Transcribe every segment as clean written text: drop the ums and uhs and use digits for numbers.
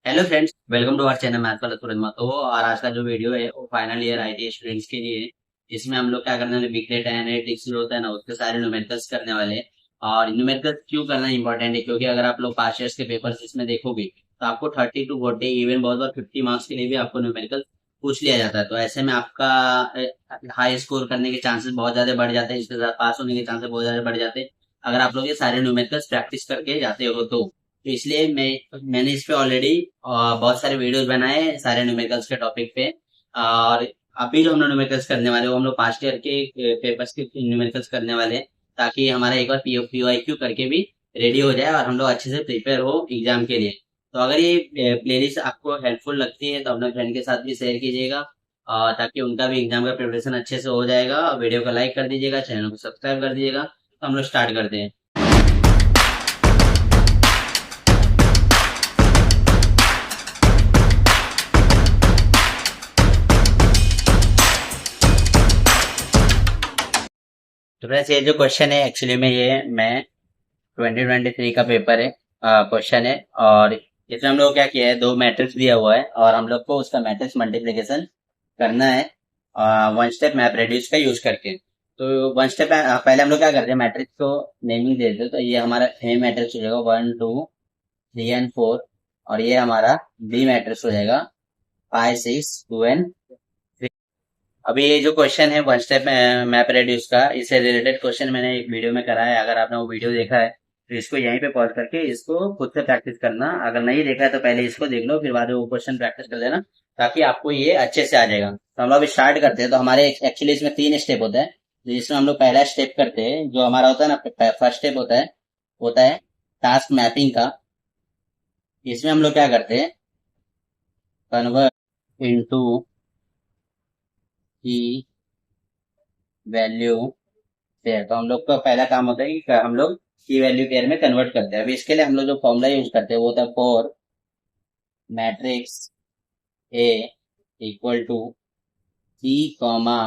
Hello friends, welcome to our channel math वाला तुरंत। तो और आज का जो वीडियो है वो फाइनल ईयर आईटी स्टूडेंट्स के लिए है। इसमें हम लोग क्या करने वाले, वीकली एनालिटिक्स जो होता है ना उसके सारे न्यूमेरिकल्स करने वाले हैं। और न्यूमेरिकल्स क्यों करना इंपॉर्टेंट है, क्योंकि अगर आप लोग पास्ट ईयर्स के पेपर्स इसमें देखोगे तो आपको 30 to 40, इवन बहुत बार 50 मार्क्स के लिए भी आपको न्यूमेरिकल पूछ लिया जाता है। तो ऐसे में आपका हाई स्कोर करने के चांसेस बहुत ज्यादा बढ़ जाते हैं, इसके साथ पास होने के चांसेस बहुत ज्यादा बढ़ जाते हैं अगर आप लोग ये सारे न्यूमेरिकल्स प्रैक्टिस करके जाते हो तो इसलिए मैंने इस पे ऑलरेडी बहुत सारे वीडियोस बनाए हैं सारे न्यूमेरिकल्स के टॉपिक पे। और अभी जो हम लोग न्यूमेरिकल्स करने वाले हैं वो हम लोग पास्ट ईयर के पेपर्स के न्यूमेरिकल्स करने वाले हैं, ताकि हमारा एक बार पीओआईक्यू करके भी रेडी हो जाए और हम लोग अच्छे से प्रिपेयर हो एग्जाम के लिए। तो अगर ये प्लेलिस्ट आपको हेल्पफुल लगती है तो अपने फ्रेंड के साथ भी शेयर कीजिएगा, ताकि उनका भी एग्जाम का प्रिपरेशन अच्छे से हो जाएगा। वीडियो को लाइक कर दीजिएगा, चैनल को सब्सक्राइब कर दीजिएगा। तो हम लोग स्टार्ट करते हैं। तो फ्रेंड्स, ये जो क्वेश्चन है एक्चुअली में ये मैं 2023 का पेपर है क्वेश्चन है। और इसमें हम लोग क्या किया है, दो मैट्रिक्स दिया हुआ है और हम लोग को उसका मैट्रिक्स मल्टीप्लिकेशन करना है वन स्टेप मैप रेड्यूस का यूज करके। तो वन स्टेप पहले हम लोग क्या करते हैं, मैट्रिक्स को नेमिंग दे देते हैं। तो ये हमारा ए मैट्रिक्स हो जाएगा 1 2 3 एंड 4, और ये हमारा बी मैट्रिक्स हो जाएगा 5 6 2 एंड 3। अभी ये जो क्वेश्चन है वन स्टेप मैप रेड्यूस का, इससे रिलेटेड क्वेश्चन मैंने एक वीडियो में करा है। अगर आपने वो वीडियो देखा है तो इसको यहीं पे पॉज करके इसको खुद से प्रैक्टिस करना। अगर नहीं देखा है तो पहले इसको देख लो, फिर बाद में वो क्वेश्चन प्रैक्टिस कर लेना, ताकि आपको ये अच्छे से आ जाएगा। तो हम लोग स्टार्ट करते हैं। तो हमारे एक्चुअली इसमें 3 स्टेप होता है। तो जिसमें हम लोग पहला स्टेप करते हैं, जो हमारा होता है ना, फर्स्ट स्टेप होता है टास्क मैपिंग का। इसमें हम लोग क्या करते हैं, कन्वर्ट इनटू की वैल्यू पेयर। तो हम लोग का पहला काम होता है कि हम लोग की वैल्यू पेयर में कन्वर्ट करते हैं। अभी इसके लिए हम लोग जो फॉर्मूला यूज करते हैं वो होता है for matrix A equal to की कॉमा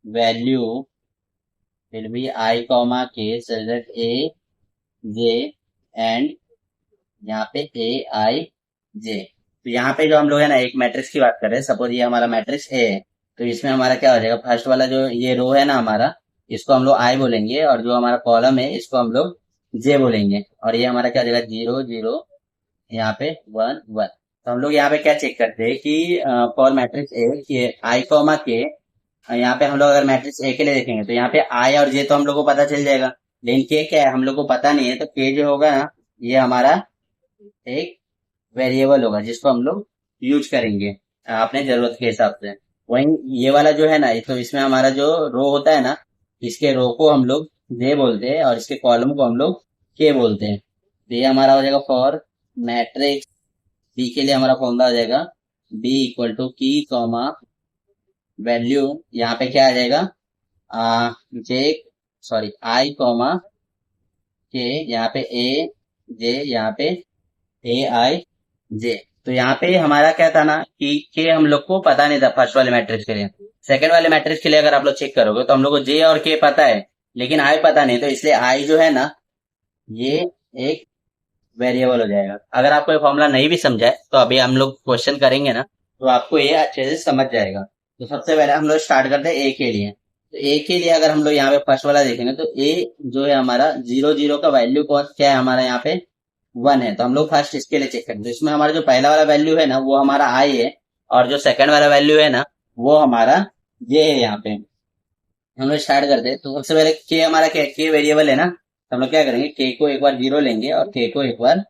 वैल्यू फिर भी आई कॉमा के सच ए जे एंड यहाँ पे ए आई जे। तो यहाँ पे जो हम लोग है ना एक मैट्रिक्स की बात कर रहे हैं, सपोज ये हमारा मैट्रिक्स ए है। तो इसमें हमारा क्या हो जाएगा, फर्स्ट वाला जो ये रो है ना हमारा, इसको हम लोग आई बोलेंगे, और जो हमारा कॉलम है इसको हम लोग जे बोलेंगे। और ये हमारा क्या हो जाएगा, 0 0, यहाँ पे 1 1। तो हम लोग यहाँ पे क्या चेक करते हैं कि for matrix A I comma के, यहाँ पे हम लोग अगर मैट्रिक्स ए के लिए देखेंगे तो यहाँ पे आई और जे तो हम लोग को पता चल जाएगा, लेकिन के क्या है हम लोग को पता नहीं है। तो के जो होगा ना, ये हमारा एक वेरिएबल होगा जिसको हम लोग यूज करेंगे अपने जरूरत के हिसाब से। वहीं ये वाला जो है ना, तो इसमें हमारा जो रो होता है ना, इसके रो को हम लोग जे बोलते हैं और इसके कॉलम को हम लोग के बोलते हैं। तो ये हमारा हो जाएगा फॉर मैट्रिक्स बी के लिए हमारा फॉर्मूला हो जाएगा बी इक्वल टू की कॉमा वैल्यू, यहाँ पे क्या आ जाएगा, जे सॉरी आई कॉमा के, यहाँ पे ए जे, यहाँ पे ए आई जे। तो यहाँ पे हमारा क्या था ना कि के हम लोग को पता नहीं था फर्स्ट वाले मैट्रिक्स के लिए। सेकंड वाले मैट्रिक्स के लिए अगर आप लोग चेक करोगे तो हम लोग को जे और के पता है, लेकिन आई पता नहीं। तो इसलिए आई जो है ना, ये एक वेरिएबल हो जाएगा। अगर आपको ये फॉर्मूला नहीं भी समझा है तो अभी हम लोग क्वेश्चन करेंगे ना, तो आपको ये अच्छे से समझ जाएगा। तो सबसे पहले हम लोग स्टार्ट करते हैं ए के लिए। तो ए के लिए अगर हम लोग यहाँ पे फर्स्ट वाला देखेंगे तो ए जो है हमारा 0 0 का वैल्यू क्या है हमारा यहाँ पे 1 है। तो हम लोग फर्स्ट इसके लिए चेक करेंगे। तो इसमें हमारा जो पहला वाला वैल्यू है ना वो हमारा आई है, और जो सेकंड वाला वैल्यू है ना वो हमारा जे है। यहाँ पे हम लोग स्टार्ट करते हैं। तो सबसे पहले के हमारा क्या, के वेरिएबल है ना, तो हम लोग क्या करेंगे, के को एक बार 0 लेंगे और के को एक बार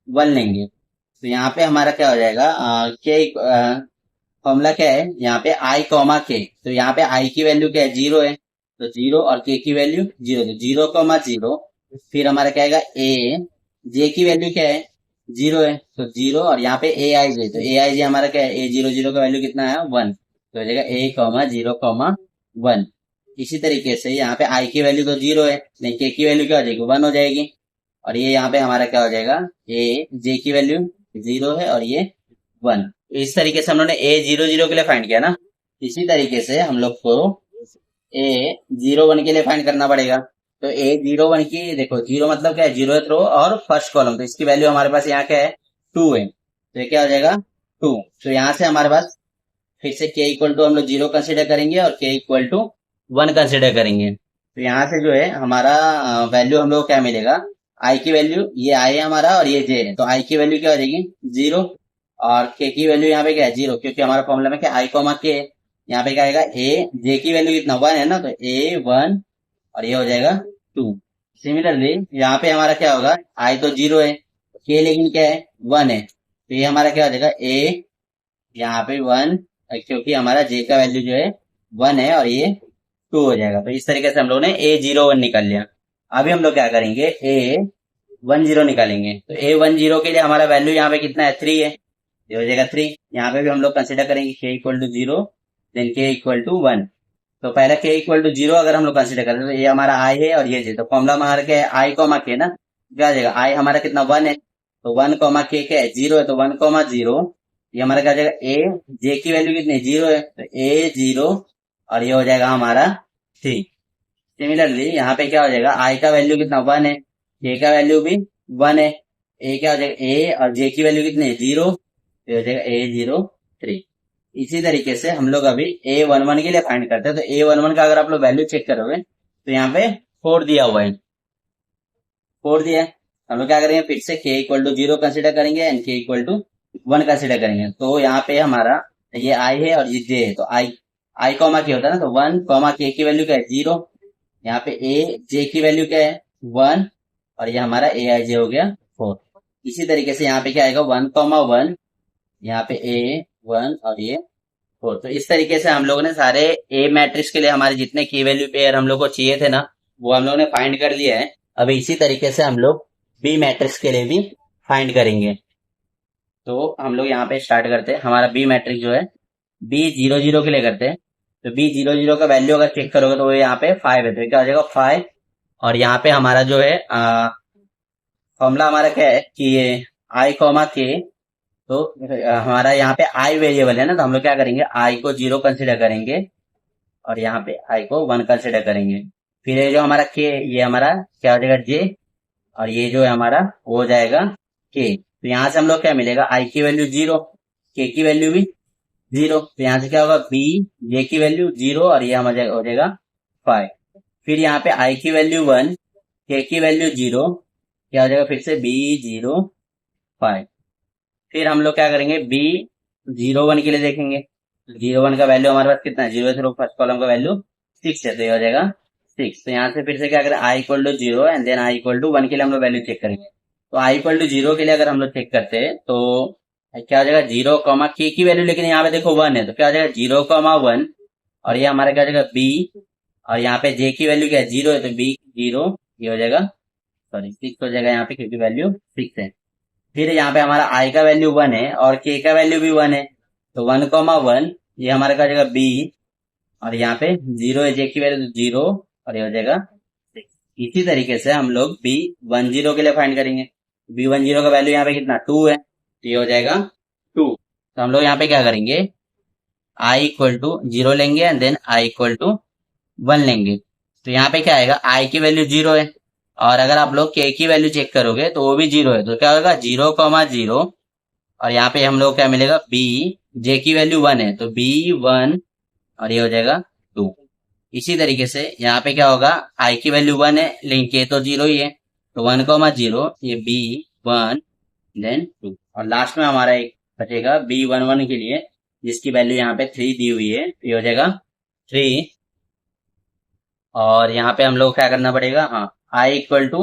1 लेंगे। तो यहाँ पे हमारा क्या हो जाएगा, के फॉर्मूला क्या है, यहाँ पे आई कॉमा के। तो यहाँ पे आई की वैल्यू क्या है, 0 है, तो 0, और के की वैल्यू 0, तो 0 कॉमा 0। फिर हमारा क्या आएगा ए, जे की वैल्यू क्या है, 0 है, तो 0, और यहाँ पे ए आई जे। तो ए आई जे हमारा क्या है, ए 0 0 का वैल्यू कितना है 1, तो हो जाएगा ए कॉमा 0 कॉमा 1। इसी तरीके से यहाँ पे आई की वैल्यू तो 0 है, लेकिन के की वैल्यू क्या हो जाएगी, 1 हो जाएगी। और ये यहाँ पे हमारा क्या हो जाएगा, ए जे की वैल्यू 0 है और ये 1। इस तरीके से हम लोग ने ए 0 0 के लिए फाइंड किया ना। इसी तरीके से हम लोग को ए 0 1 के लिए फाइंड करना पड़ेगा। तो ए 0 1 की देखो, 0 मतलब क्या है, 0th रो और फर्स्ट कॉलम, तो इसकी वैल्यू हमारे पास यहाँ क्या है 2 है। तो ये क्या हो जाएगा 2। तो यहाँ से हमारे पास फिर से k इक्वल टू हम लोग 0 कंसिडर करेंगे और k इक्वल टू 1 कंसिडर करेंगे। तो यहाँ से जो है हमारा वैल्यू हम लोग को क्या मिलेगा, i की वैल्यू, ये i है हमारा और ये j है, तो i की वैल्यू क्या हो जाएगी 0 और k की वैल्यू यहाँ पे क्या है 0, क्योंकि हमारा फॉर्मूला में क्या i कॉमा k है। यहाँ पे क्या आएगा a, j की वैल्यू कितना 1 है ना, तो a 1 और ये हो जाएगा 2। सिमिलरली यहाँ पे हमारा क्या होगा, i तो 0 है, k लेकिन क्या है 1 है, तो ये हमारा क्या हो जाएगा a यहाँ पे 1, क्योंकि हमारा j का वैल्यू जो है 1 है और ये 2 हो जाएगा। तो इस तरीके से हम लोग ने a01 निकाल लिया। अभी हम लोग क्या करेंगे, a10 निकालेंगे। तो a10 के लिए हमारा वैल्यू यहाँ पे कितना है 3 है, ये हो जाएगा 3। यहाँ पे भी हम लोग कंसिडर करेंगे k equal to 0 then k equal to 1। तो पहले k इक्वल टू 0 अगर हम लोग कंसिडर करें तो ये हमारा i है और ये j, तो फॉर्मूला हमारा क्या है i कॉमा k ना, क्या आ जाएगा i हमारा कितना 1 है, तो 1 कॉमा k क्या है 0 है, तो 1 कॉमा 0, ये हमारा क्या हो जाएगा a, j की वैल्यू कितनी 0 है, तो a 0 और ये हो जाएगा हमारा 3। सिमिलरली यहाँ पे क्या हो जाएगा, i का वैल्यू कितना 1 है, k का वैल्यू भी 1 है, a क्या हो जाएगा a और j की वैल्यू कितनी है 0, तो हो जाएगा a03। इसी तरीके से हम लोग अभी a11 के लिए फाइंड करते हैं। तो a11 का अगर आप लोग वैल्यू चेक करोगे तो यहाँ पे 4 दिया हुआ है, 4 दिया है। हम लोग क्या करेंगे, फिर से k इक्वल टू 0 कंसिडर करेंगे and k equal to 1 consider करेंगे। तो यहाँ पे हमारा ये i है और ये j है, तो i कॉमा k होता है ना, तो 1 कॉमा k की वैल्यू क्या है 0, यहाँ पे a j की वैल्यू क्या है 1 और ये हमारा a i j हो गया 4। इसी तरीके से यहाँ पे क्या आएगा 1 कॉमा 1, यहाँ पे a1 और ये 4। तो इस तरीके से हम लोगों ने सारे ए मैट्रिक्स के लिए हमारे जितने की वैल्यू पेयर हम लोग को चाहिए थे ना, वो हम लोगों ने फाइंड कर लिया है। अभी इसी तरीके से हम लोग बी मैट्रिक्स के लिए भी फाइंड करेंगे। तो हम लोग यहाँ पे स्टार्ट करते हैं। हमारा बी मैट्रिक्स जो है B00 के लिए करते हैं। तो B00 का वैल्यू अगर चेक करोगे तो वो यहाँ पे 5 है, तो क्या हो जाएगा 5। और यहाँ पे हमारा जो है फॉर्मूला हमारा क्या है कि ये i कॉमा k, तो हमारा यहाँ पे i वेरिएबल है ना, तो हम लोग क्या करेंगे i को 0 कंसिडर करेंगे और यहाँ पे i को 1 कंसिडर करेंगे। फिर ये जो हमारा k, ये हमारा क्या हो जाएगा j और ये जो है हमारा वो हो जाएगा k। तो यहाँ से हम लोग क्या मिलेगा, i की वैल्यू 0, k की वैल्यू भी 0, तो यहाँ से क्या होगा b, j की वैल्यू 0 और ये हमारा हो जाएगा 5। फिर यहाँ पे i की वैल्यू 1, k की वैल्यू 0, क्या हो जाएगा फिर से B05। फिर हम लोग क्या करेंगे B01 के लिए देखेंगे। 01 का वैल्यू हमारे पास कितना है 0 है, तो फर्स्ट कॉलम का वैल्यू 6 है, तो ये हो जाएगा 6। तो यहाँ से फिर से क्या करें i equal to 0 and then i equal to 1 के लिए हम लोग वैल्यू चेक करेंगे। तो i इक्वल टू 0 के लिए अगर हम लोग चेक करते हैं तो क्या हो जाएगा 0 कॉमा k की वैल्यू, लेकिन यहाँ पे देखो 1 है, तो क्या हो जाएगा 0 कॉमा 1 और ये हमारा क्या हो जाएगा b और यहाँ पे j की वैल्यू क्या है 0 है, तो b 0, ये हो जाएगा 6 हो जाएगा यहाँ पे, क्योंकि वैल्यू 6 है। फिर यहाँ पे हमारा i का वैल्यू 1 है और k का वैल्यू भी 1 है, तो 1 कॉमा 1 ये हमारा क्या हो जाएगा b और यहाँ पे 0 है, j की वैल्यू 0 और ये हो जाएगा 6। इसी तरीके से हम लोग B10 के लिए फाइंड करेंगे। B10 का वैल्यू यहाँ पे कितना 2 है, तो ये हो जाएगा 2। तो हम लोग यहाँ पे क्या करेंगे i इक्वल टू 0 लेंगे and then i equal to 1 लेंगे। तो यहाँ पे क्या आएगा i की वैल्यू 0 है और अगर आप लोग k की वैल्यू चेक करोगे तो वो भी 0 है, तो क्या होगा 0 कॉमा 0 और यहाँ पे हम लोग क्या मिलेगा b, j की वैल्यू 1 है, तो B1 और ये हो जाएगा 2। इसी तरीके से यहाँ पे क्या होगा i की वैल्यू 1 है लेकिन k तो 0 ही है, तो 1 कॉमा 0 ये B1 देन 2 और लास्ट में हमारा एक बचेगा B11 के लिए जिसकी वैल्यू यहाँ पे 3 दी हुई है, तो ये हो जाएगा 3। और यहाँ पे हम लोग क्या करना पड़ेगा, हाँ i इक्वल टू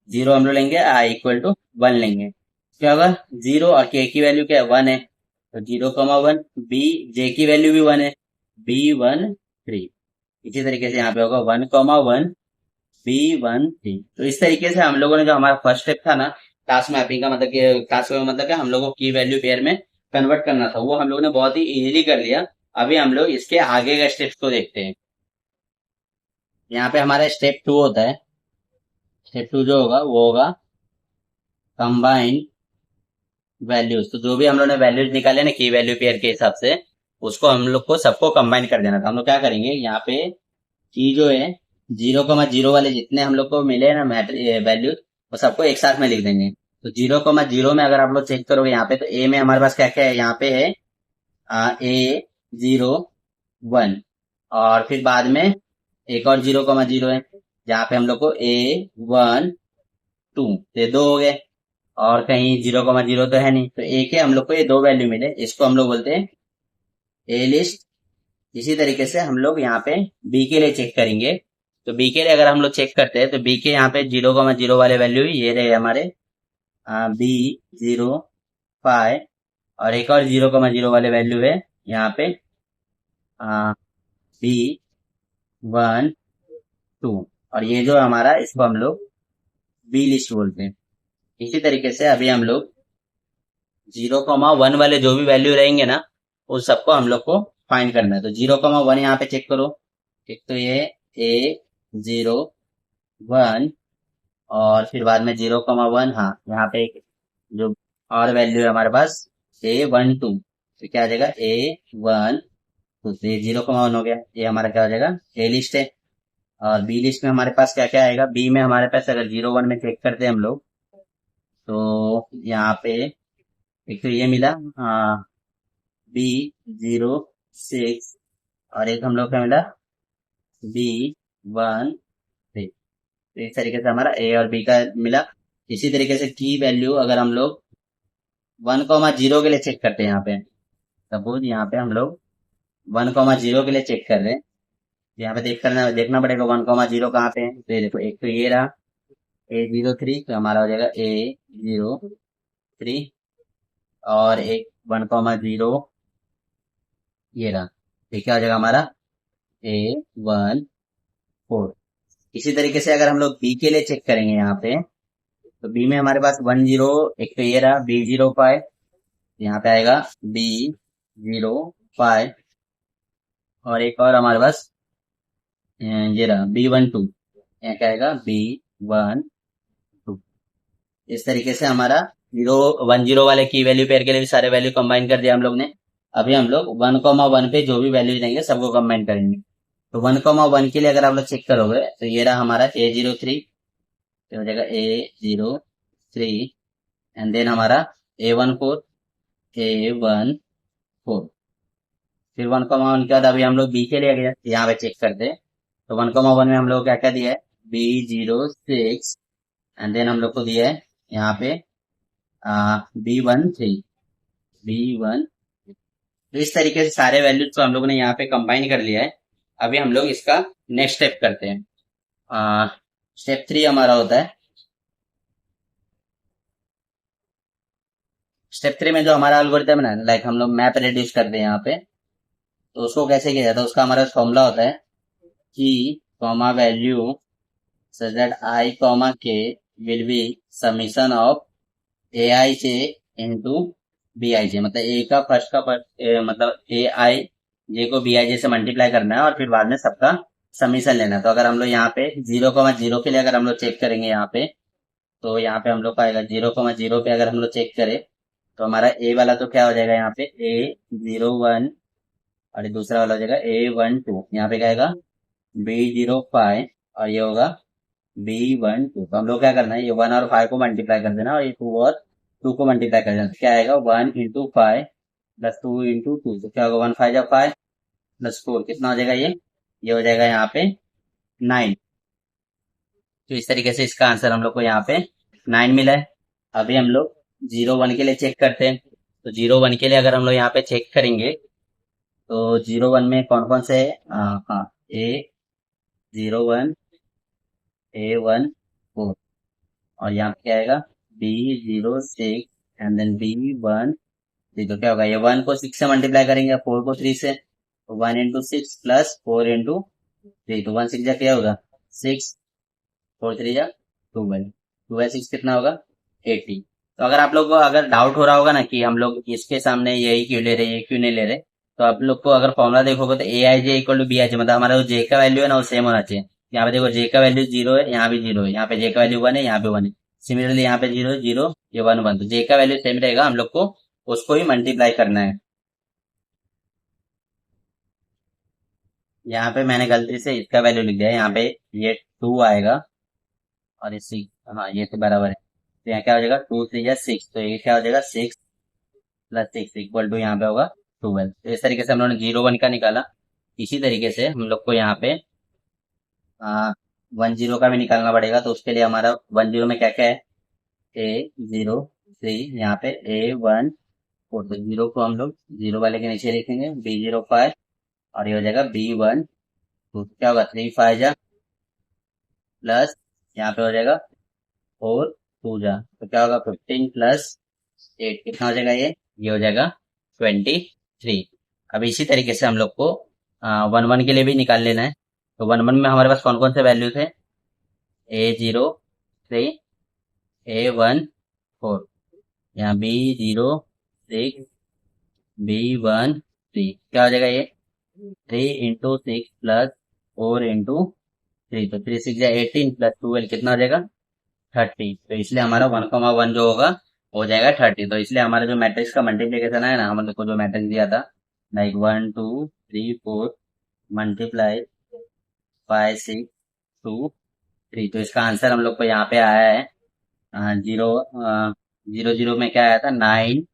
0 हम लोग लेंगे, i इक्वल टू 1 लेंगे। क्या होगा 0 और k की वैल्यू क्या है 1 है, तो 0 कॉमा 1, b j की वैल्यू भी 1 है, B13। इसी तरीके से यहाँ पे होगा 1 कॉमा 1 B13। तो इस तरीके से हम लोगों ने जो हमारा फर्स्ट स्टेप था ना क्लास मैपिंग का, मतलब कि क्लास का मतलब कि हम लोगों को की वैल्यू पेयर में कन्वर्ट करना था, वो हम लोगों ने बहुत ही इजीली कर लिया। अभी हम लोग इसके आगे के स्टेप्स को देखते हैं। यहाँ पे हमारा स्टेप 2 होता है। स्टेप 2 जो होगा वो होगा कंबाइन वैल्यूज। तो जो भी हम लोग ने वैल्यूज निकाले ना की वैल्यू पेयर के हिसाब से, उसको हम लोग को सबको कंबाइन कर देना था। हम लोग क्या करेंगे यहाँ पे की जो है 0,0 वाले जितने हम लोग को मिले ना वैल्यूज, वो सबको एक साथ में लिख देंगे। तो 0,0 में अगर आप लोग चेक करोगे यहाँ पे, तो ए में हमारे पास क्या क्या है, यहाँ पे है A01, और फिर बाद में एक और 0,0 है, जहाँ पे हम लोग को A12, ये दो हो गए, और कहीं 0,0 तो है नहीं, तो एक है, हम लोग को ये दो वैल्यू मिले, इसको हम लोग बोलते हैं ए लिस्ट। इसी तरीके से हम लोग यहाँ पे बी के लिए चेक करेंगे। तो बी के लिए अगर हम लोग चेक करते हैं, तो बी के यहाँ पे 0,0 वाले वैल्यू ये रहे हमारे B05, और एक और 0,0 वाले वैल्यू है यहाँ पे B12, और ये जो हमारा, इसको हम लोग बी लिस्ट बोलते हैं। इसी तरीके से अभी हम लोग 0,1 वाले जो भी वैल्यू रहेंगे ना, उस सबको हम लोग को फाइंड करना है। तो 0,1 यहाँ पे चेक करो। एक तो ये A01, और फिर बाद में 0,1, हाँ यहाँ पे एक जो और वैल्यू है हमारे पास A12, तो क्या आ जाएगा A12, तो ये 0,1 हो गया, ये हमारा क्या हो जाएगा, ए लिस्ट है। और बी लिस्ट में हमारे पास क्या क्या आएगा, बी में हमारे पास अगर 0,1 में चेक करते हैं हम लोग, तो यहाँ पे एक तो ये मिला B06, और एक हम लोग का मिला B13। तो इस तरीके से हमारा ए और बी का मिला। इसी तरीके से की वैल्यू अगर हम लोग 1,0 के लिए चेक करते हैं, यहाँ पे सपोज यहाँ पे हम लोग 1,0 के लिए चेक कर रहे हैं, यहाँ पे देखना पड़ेगा 1,0 कहाँ पे है। तो ये देखो, एक तो ये रहा A03, तो हमारा हो जाएगा A03, और एक 1,0 ये रहा, तो क्या हो जाएगा हमारा A14। इसी तरीके से अगर हम लोग बी के लिए चेक करेंगे यहाँ पे, तो बी में हमारे पास 10, एक तो ये रहा B05, यहाँ पे आएगा B05, और एक और हमारे पास ये रहा B12, यहाँ क्या आएगा B12। इस तरीके से हमारा 0,10 वाले की वैल्यू पेयर के लिए भी सारे वैल्यू कंबाइन कर दिया हम लोग ने। अभी हम लोग 1,1 पे जो भी वैल्यू देंगे सबको कंबाइन करेंगे। तो 1,1 के लिए अगर आप लोग चेक करोगे, तो ये रहा हमारा A03, तो हो जाएगा A03, एंड देन हमारा A14, फिर 1,1 के बाद अभी हम लोग बी के लिए गए, यहाँ पे चेक करते हैं। तो 1,1 में हम लोग क्या क्या दिया है, B06, एंड देन हम लोग को दिया है यहाँ पे B13। तो इस तरीके से सारे वैल्यूज को हम लोग ने यहाँ पे कंबाइन कर लिया है। अभी हम लोग इसका नेक्स्ट स्टेप करते हैं। स्टेप 3 हमारा होता है, स्टेप 3 में जो हमारा एल्गोरिथम है ना, लाइक हम लोग मैप रिड्यूस करते हैं यहाँ पे, तो उसको कैसे किया जाता है, उसका हमारा फॉर्मूला होता है कि comma value such that I comma k will be summation of aij into bij, मतलब ए का फर्स्ट का मतलब ए आई जे को बी आई जे से मल्टीप्लाई करना है, और फिर बाद में सबका समीशन लेना है। तो अगर हम लोग यहाँ पे 0,0 के लिए अगर हम लोग चेक करेंगे यहाँ पे, तो यहाँ पे हम लोग का आएगा 0,0 पे अगर हम लोग चेक करें, तो हमारा ए वाला तो क्या हो जाएगा यहाँ पे A01, और दूसरा वाला हो जाएगा A12, यहाँ पे क्या आएगा B05, और ये होगा B12। तो हम लोग क्या करना है, ये 1 और 5 को मल्टीप्लाई कर देना, और ये 2 और 2 को मल्टीप्लाई कर देना। तो क्या आएगा 1 इंटू 5 प्लस 2 इंटू 2, तो क्या होगा 1 5 जा 5 प्लस 4, कितना हो जाएगा ये हो जाएगा यहाँ पे 9। तो इस तरीके से इसका आंसर हम लोग को यहाँ पे 9 मिला है। अभी हम लोग 0,1 के लिए चेक करते हैं। तो 0,1 के लिए अगर हम लोग यहाँ पे चेक करेंगे, तो 0,1 में कौन कौन से है, हाँ A01, A14, और यहाँ पे क्या आएगा B06, एंड देन B1। तो क्या होगा, ये 1 को 6 से मल्टीप्लाई करेंगे, 4 को 3 से, तो 1 इंटू 6 प्लस 4 इंटू 3, तो 1 6 जा क्या होगा 6, 4 3 जा 12, 2/6 कितना होगा 80। तो अगर आप लोग को अगर डाउट हो रहा होगा ना कि हम लोग इसके सामने यही क्यों ले रहे, ये क्यों नहीं ले रहे, तो आप लोग को अगर फॉर्मुला देखोगे, तो ए आई J equal to B I जे, मतलब हमारा जो जे का वैल्यू है ना वो सेम होना चाहिए। यहाँ पे देखो जे का वैल्यू 0 है, यहाँ भी 0 है, यहाँ पे जे का वैल्यू 1 है, यहाँ पे 1 है। सिमिलरली यहाँ पे 0 0, ये 1 1, तो जे का वैल्यू सेम रहेगा, हम लोग को उसको ही मल्टीप्लाई करना है। यहाँ पे मैंने गलती से इसका वैल्यू लिख दिया है, यहाँ पे ये 2 आएगा, और इसी, हाँ ये से बराबर है। तो यहाँ क्या हो जाएगा 2 3 6, तो ये क्या हो जाएगा 6 + 6 इक्वल टू यहाँ पे होगा 12। तो इस तरीके से हम लोगों ने 0 1 का निकाला। इसी तरीके से हम लोग को यहाँ पे 1 0 का भी निकालना पड़ेगा। तो उसके लिए हमारा 1 0 में क्या क्या है, A0 3, यहाँ पे A1 4, तो 0 को हम लोग 0 वाले के नीचे लिखेंगे, B0 5, और ये हो जाएगा B1 2। क्या होगा 3 5 जा प्लस यहाँ पे हो जाएगा 4 2 जा, तो क्या होगा 15 + 8, कितना हो जाएगा ये हो जाएगा 23। अब इसी तरीके से हम लोग को 1 1 के लिए भी निकाल लेना है। तो 1 1 में हमारे पास कौन कौन से वैल्यू थे, A0 3, A1 4, यहाँ B0 6, B1 3, क्या हो जाएगा ये 3 × 6 + 4 × 3, तो 3 6 18 + 12 कितना हो जाएगा 30। तो इसलिए हमारा 1 1 जो होगा हो जाएगा 30। तो इसलिए हमारा जो मैट्रिक्स का मल्टीप्लीकेशन है ना, हम लोग को जो मैट्रिक्स दिया था लाइक 1 2 3 4 मल्टीप्लाई 5 6 2 3, तो इसका आंसर हम लोग को यहाँ पे आया है 0 में क्या आया था 9,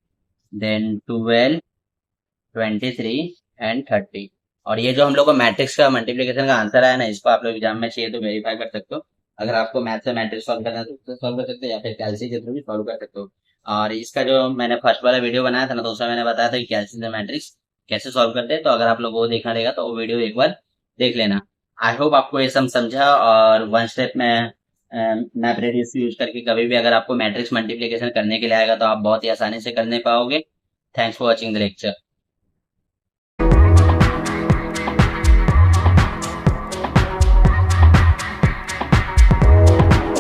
देन 12 23 एंड 30। और ये जो हम लोग को मैट्रिक्स का मल्टीप्लीकेशन का आंसर आया ना, इसको आप लोग एग्जाम में चाहिए तो वेरीफाई कर सकते हो। अगर आपको मैथ से मैट्रिक्स सॉल्व करना है तो सॉल्व कर सकते हो, या फिर कैलसी के थ्रू भी सॉल्व कर सकते हो। और इसका जो मैंने फर्स्ट वाला वीडियो बनाया था ना, तो उसमें मैंने बताया था कि कैलसी से मैट्रिक्स कैसे सॉल्व करते हैं। तो अगर आप लोग वो देखना रहेगा तो वो वीडियो एक बार देख लेना। आई होप आपको ये सब समझा, और वन स्टेप में मैप रेडियस यूज करके कभी भी अगर आपको मैट्रिक्स मल्टीप्लीकेशन करने के लिए आएगा तो आप बहुत ही आसानी से करने पाओगे। Thanks for watching the lecture.